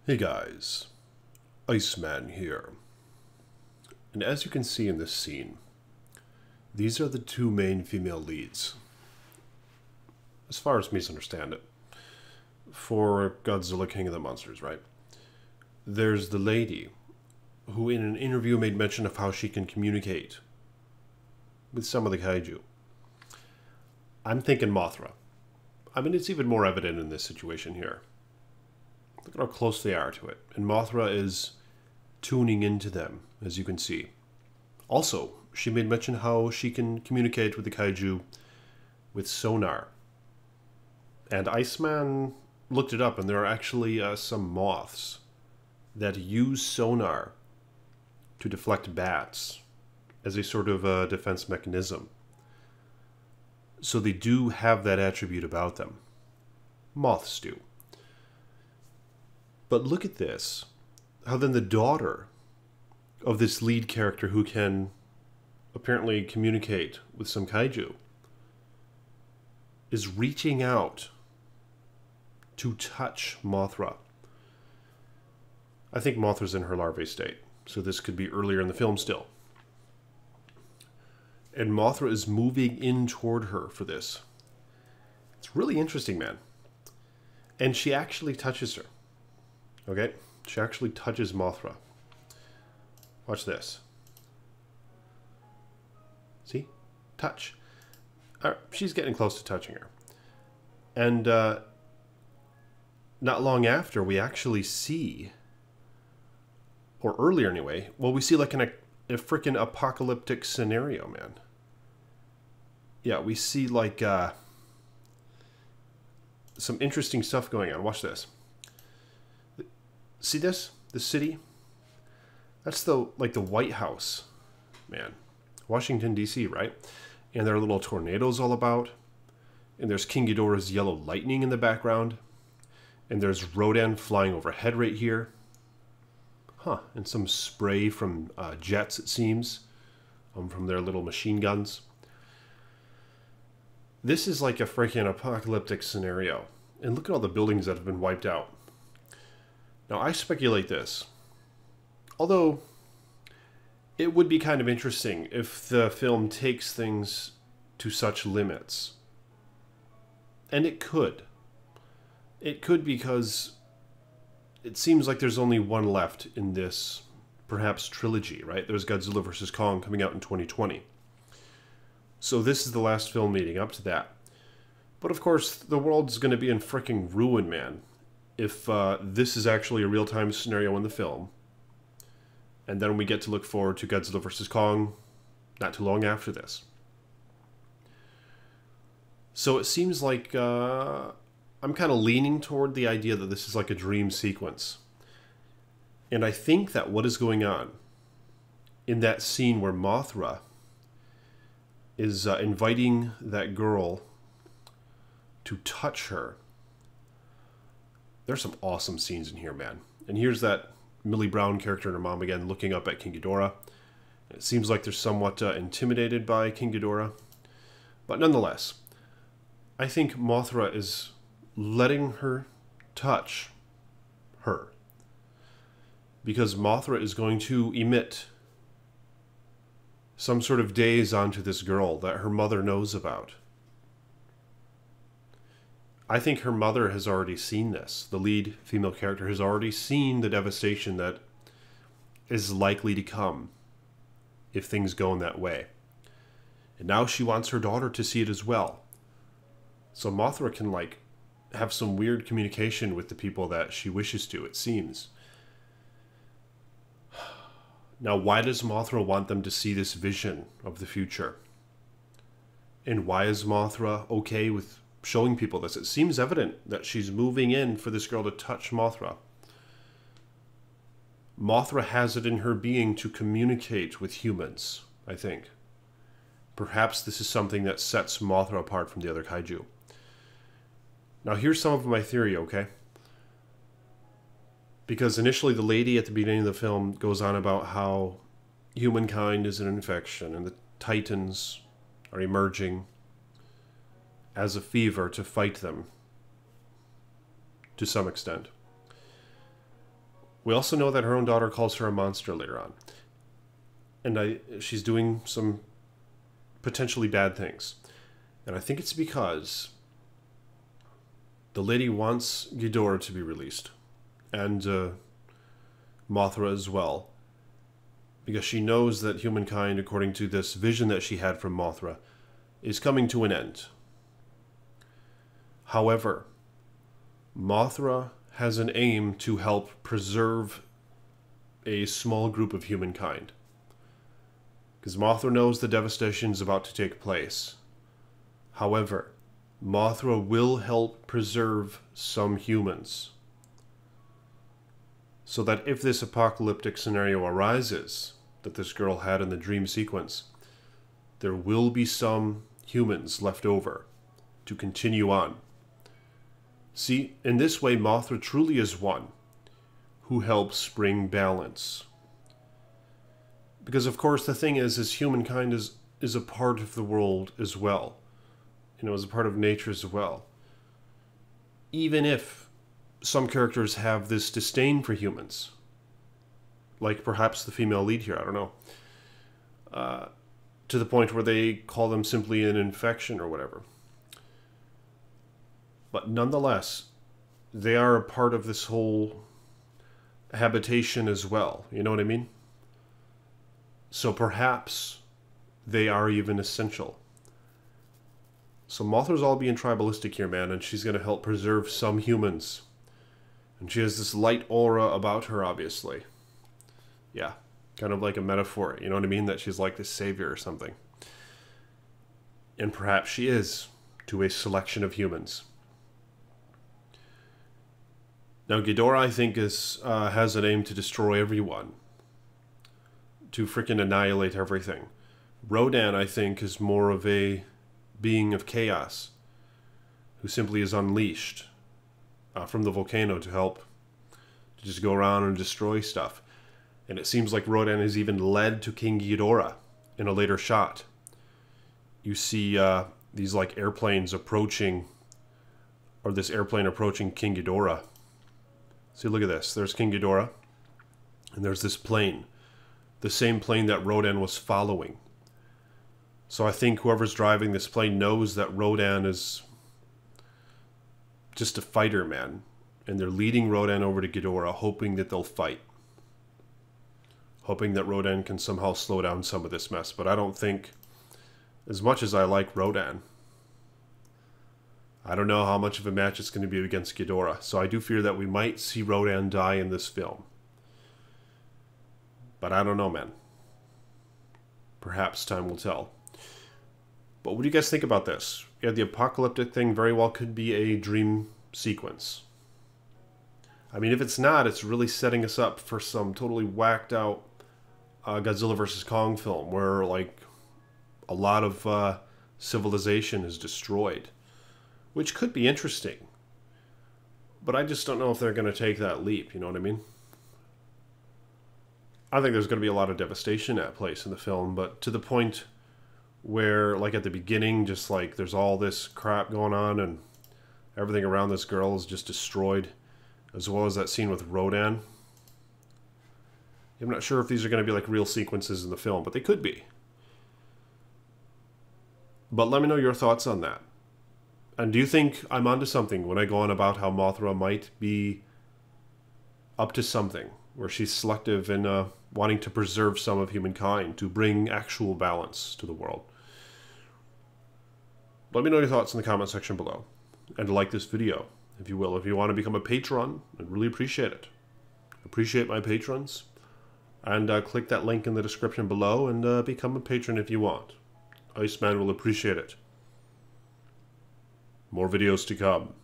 Hey guys, Iceman here. And as you can see in this scene, these are the two main female leads, as far as me understand it, for Godzilla King of the Monsters, right? There's the lady, who in an interview made mention of how she can communicate with some of the kaiju. I'm thinking Mothra. I mean, it's even more evident in this situation here. Look at how close they are to it. And Mothra is tuning into them, as you can see. Also, she made mention how she can communicate with the kaiju with sonar. And Iceman looked it up, and there are actually some moths that use sonar to deflect bats as a sort of defense mechanism. So they do have that attribute about them. Moths do. But look at this. How then the daughter of this lead character who can apparently communicate with some kaiju is reaching out to touch Mothra. I think Mothra's in her larvae state, so this could be earlier in the film still. And Mothra is moving in toward her for this. It's really interesting, man. And she actually touches her. Okay, she actually touches Mothra. Watch this. See? Touch. She's getting close to touching her. And not long after, we actually see, or earlier anyway, well, we see like a freaking apocalyptic scenario, man. Yeah, we see like some interesting stuff going on. Watch this. See this? The city? That's the White House, man. Washington, D.C., right? And there are little tornadoes all about. And there's King Ghidorah's yellow lightning in the background. And there's Rodan flying overhead right here. Huh. And some spray from jets, it seems. From their little machine guns. This is like a freaking apocalyptic scenario. And look at all the buildings that have been wiped out. Now, I speculate this. Although, it would be kind of interesting if the film takes things to such limits. And it could. It could because it seems like there's only one left in this, perhaps, trilogy, right? There's Godzilla vs. Kong coming out in 2020. So this is the last film leading up to that. But of course, the world's going to be in frickin' ruin, man. If this is actually a real-time scenario in the film, and then we get to look forward to Godzilla vs. Kong not too long after this. So it seems like I'm kind of leaning toward the idea that this is like a dream sequence. And I think that what is going on in that scene where Mothra is inviting that girl to touch her. There's some awesome scenes in here, man. And here's that Millie Brown character and her mom again looking up at King Ghidorah. It seems like they're somewhat intimidated by King Ghidorah. But nonetheless, I think Mothra is letting her touch her. Because Mothra is going to emit some sort of daze onto this girl that her mother knows about. I think her mother has already seen this. The lead female character has already seen the devastation that is likely to come if things go in that way. And now she wants her daughter to see it as well. So Mothra can, like, have some weird communication with the people that she wishes to, it seems. Now, why does Mothra want them to see this vision of the future? And why is Mothra okay with showing people this? It seems evident that she's moving in for this girl to touch Mothra. Mothra has it in her being to communicate with humans, I think. Perhaps this is something that sets Mothra apart from the other kaiju. Now here's some of my theory, okay? Because initially the lady at the beginning of the film goes on about how humankind is an infection and the Titans are emerging as a fever to fight them to some extent. We also know that her own daughter calls her a monster later on. And she's doing some potentially bad things. And I think it's because the lady wants Ghidorah to be released. And Mothra as well. Because she knows that humankind, according to this vision that she had from Mothra, is coming to an end. However, Mothra has an aim to help preserve a small group of humankind. Because Mothra knows the devastation is about to take place. However, Mothra will help preserve some humans. So that if this apocalyptic scenario arises, that this girl had in the dream sequence, there will be some humans left over to continue on. See, in this way, Mothra truly is one who helps bring balance. Because, of course, the thing is humankind is a part of the world as well. You know, is a part of nature as well. Even if some characters have this disdain for humans, like perhaps the female lead here, I don't know, to the point where they call them simply an infection or whatever. But nonetheless, they are a part of this whole habitation as well. You know what I mean? So perhaps they are even essential. So Mothra's all being tribalistic here, man, and she's going to help preserve some humans. And she has this light aura about her, obviously. Yeah, kind of like a metaphor, you know what I mean? That she's like this savior or something. And perhaps she is, to a selection of humans. Now, Ghidorah, I think, has an aim to destroy everyone. To freaking annihilate everything. Rodan, I think, is more of a being of chaos. Who simply is unleashed from the volcano to help. To just go around and destroy stuff. And it seems like Rodan is even led to King Ghidorah in a later shot. You see these like airplanes approaching, or this airplane approaching King Ghidorah. See, look at this. There's King Ghidorah, and there's this plane. The same plane that Rodan was following. So I think whoever's driving this plane knows that Rodan is just a fighter, man. And they're leading Rodan over to Ghidorah, hoping that they'll fight. Hoping that Rodan can somehow slow down some of this mess. But I don't think, as much as I like Rodan, I don't know how much of a match it's going to be against Ghidorah. So I do fear that we might see Rodan die in this film. But I don't know, man. Perhaps time will tell. But what do you guys think about this? Yeah, the apocalyptic thing very well could be a dream sequence. I mean, if it's not, it's really setting us up for some totally whacked out Godzilla vs. Kong film where, like, a lot of civilization is destroyed. Which could be interesting. But I just don't know if they're going to take that leap, you know what I mean? I think there's going to be a lot of devastation at place in the film, but to the point where, like at the beginning, just like there's all this crap going on and everything around this girl is just destroyed, as well as that scene with Rodan. I'm not sure if these are going to be like real sequences in the film, but they could be. But let me know your thoughts on that. And do you think I'm onto something when I go on about how Mothra might be up to something, where she's selective in wanting to preserve some of humankind, to bring actual balance to the world? Let me know your thoughts in the comment section below. And like this video, if you will. If you want to become a patron, I'd really appreciate it. Appreciate my patrons. And click that link in the description below and become a patron if you want. Iceman will appreciate it. More videos to come.